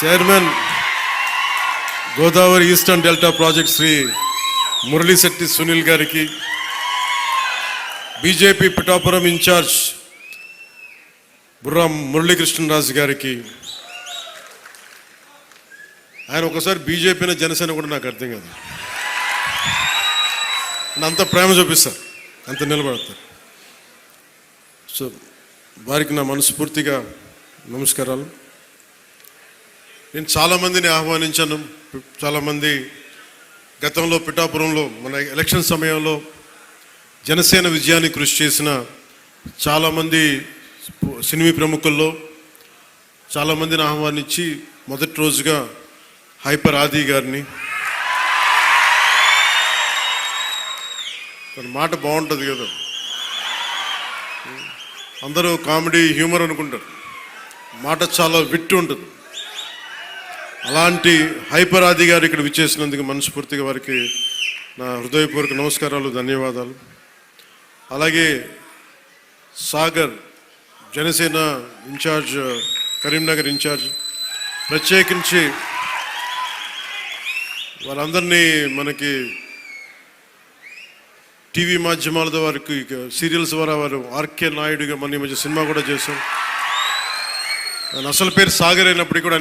Chairman Godavari eastern delta project Shri Muralishetty Sunil గారికి, BJP Pithapuram in charge Burra Muralikrishnaraju గారికి, ఆయన ఒకసారి బీజేపీని జనసేన కూడా నాకు అర్థం కాదు, అంత ప్రేమ చూపిస్తారు, అంత నిలబడతారు. సో వారికి నా మనస్ఫూర్తిగా నమస్కారాలు. నేను చాలామందిని ఆహ్వానించాను. చాలామంది గతంలో పిఠాపురంలో మన ఎలక్షన్ సమయంలో జనసేన విజయానికి కృషి చేసిన చాలామంది సినిమా ప్రముఖుల్లో చాలామందిని ఆహ్వానించి మొదటి రోజుగా హైపర్ ఆది గారిని, తన మాట బాగుంటుంది కదా, అందరూ కామెడీ హ్యూమర్ అనుకుంటారు, మాట చాలా విట్టు ఉంటుంది. అలాంటి హైపర్ ఆది గారు ఇక్కడ విచ్చేసినందుకు మనస్ఫూర్తిగా వారికి నా హృదయపూర్వక నమస్కారాలు, ధన్యవాదాలు. అలాగే సాగర్ జనసేన ఇన్ఛార్జ్, కరీంనగర్ ఇన్ఛార్జ్, ప్రత్యేకించి వాళ్ళందరినీ మనకి టీవీ మాధ్యమాలతో వారికి సీరియల్స్ ద్వారా వారు ఆర్కే నాయుడుగా మన ఈ మధ్య సినిమా కూడా చేశాం. ఆయన అసలు పేరు సాగర్ అయినప్పటికీ కూడా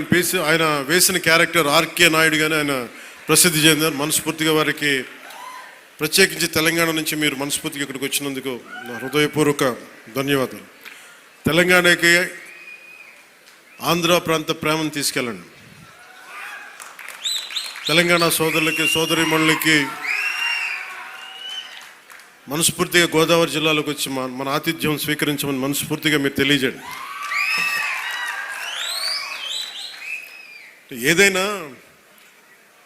ఆయన వేసిన క్యారెక్టర్ ఆర్కే నాయుడుగానే ఆయన ప్రసిద్ధి చెందారు. మనస్ఫూర్తిగా వారికి ప్రత్యేకించి తెలంగాణ నుంచి మీరు మనస్ఫూర్తిగా ఇక్కడికి వచ్చినందుకు నా హృదయపూర్వక ధన్యవాదాలు. తెలంగాణకి ఆంధ్ర ప్రాంత ప్రేమను తీసుకెళ్ళండి. తెలంగాణ సోదరులకి సోదరీమణులకి మనస్ఫూర్తిగా గోదావరి జిల్లాలోకి వచ్చి మన ఆతిథ్యం స్వీకరించమని మనస్ఫూర్తిగా మీరు తెలియజేయండి. ఏదైనా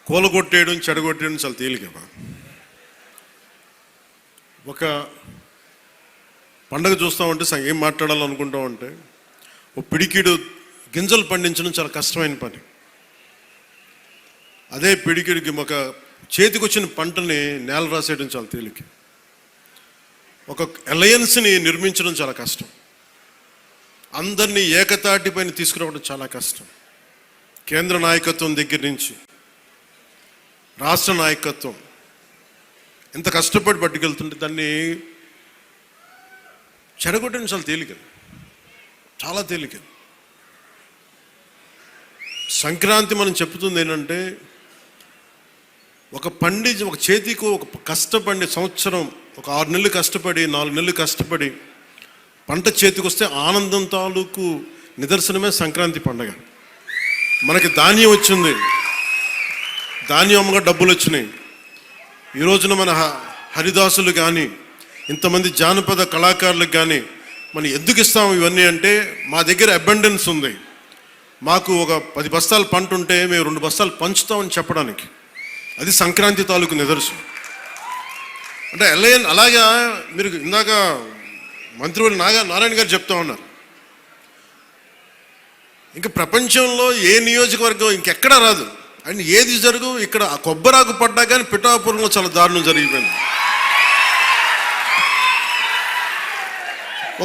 కూలగొట్టేయడం చెడగొట్టేయడం చాలా తేలిక. ఒక పండగ చూస్తామంటే ఏం మాట్లాడాలనుకుంటామంటే, ఓ పిడికిడు గింజలు పండించడం చాలా కష్టమైన పని. అదే పిడికిడికి ఒక చేతికి వచ్చిన పంటని నేల రాసేయడం చాలా తేలిక. ఒక అలయన్స్ని నిర్మించడం చాలా కష్టం. అందరినీ ఏకతాటిపైన తీసుకురావడం చాలా కష్టం. కేంద్ర నాయకత్వం దగ్గర నుంచి రాష్ట్ర నాయకత్వం ఎంత కష్టపడి పట్టుకెళ్తుంటే దాన్ని చెడగొట్టడం చాలా తేలిక, చాలా తేలిక. సంక్రాంతి మనం చెప్తుంది ఏంటంటే, ఒక చేతికి ఒక కష్టపడి సంవత్సరం ఒక 6 నెలలు కష్టపడి 4 నెలలు కష్టపడి పంట చేతికి వస్తే ఆనందం తాలూకు నిదర్శనమే సంక్రాంతి పండగ. మనకి ధాన్యం వచ్చింది, ధాన్యం అమ్మగా డబ్బులు వచ్చినాయి. ఈ రోజున మన హరిదాసులు కానీ ఇంతమంది జానపద కళాకారులకు కానీ మనం ఎందుకు ఇస్తాము ఇవన్నీ అంటే, మా దగ్గర అబండెన్స్ ఉంది, మాకు ఒక 10 బస్తాలు పంట ఉంటే మేము 2 బస్తాలు పంచుతామని చెప్పడానికి. అది సంక్రాంతి తాలూకు నిదర్శనం. అంటే అలాగా మీరు ఇందాక మంత్రివర్యులు నారాయణ గారు చెప్తా ఉన్నారు, ఇంకా ప్రపంచంలో ఏ నియోజకవర్గం ఇంకెక్కడా రాదు అండ్ ఏది జరుగు, ఇక్కడ కొబ్బరాకు పడ్డా కానీ పిఠాపురంలో చాలా దారుణం జరిగిపోయింది.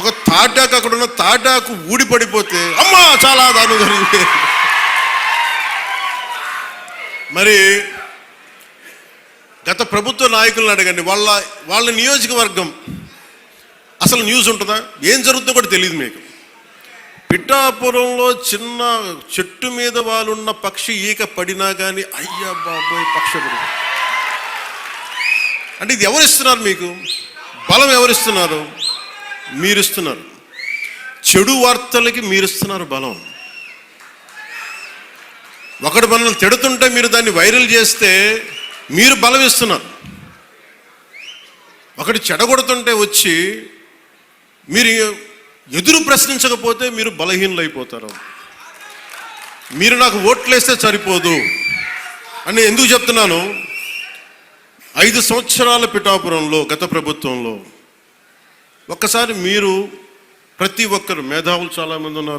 ఒక తాటాకు, అక్కడ ఉన్న తాటాకు ఊడిపడిపోతే అమ్మా చాలా దారుణం జరిగిపోయింది. మరి గత ప్రభుత్వ నాయకులను అడగండి, వాళ్ళ నియోజకవర్గం అసలు న్యూస్ ఉంటుందా, ఏం జరుగుతుందో కూడా తెలియదు మీకు. పిఠాపురంలో చిన్న చెట్టు మీద వాళ్ళున్న పక్షి ఈక పడినా కానీ అయ్యా బాబోయ్ పక్షి పడి. అంటే ఇది ఎవరిస్తున్నారు మీకు బలం? ఎవరిస్తున్నారు? మీరిస్తున్నారు. చెడు వార్తలకి మీరిస్తున్నారు బలం. ఒకటి మనల్ని తిడుతుంటే మీరు దాన్ని వైరల్ చేస్తే మీరు బలం ఇస్తున్నారు. ఒకటి చెడగొడుతుంటే వచ్చి మీరు ఎదురు ప్రశ్నించకపోతే మీరు బలహీనలు అయిపోతారు. మీరు నాకు ఓట్లేస్తే సరిపోదు అని ఎందుకు చెప్తున్నాను, 5 సంవత్సరాల పిఠాపురంలో గత ప్రభుత్వంలో ఒక్కసారి మీరు ప్రతి ఒక్కరు, మేధావులు చాలామంది ఉన్నారు,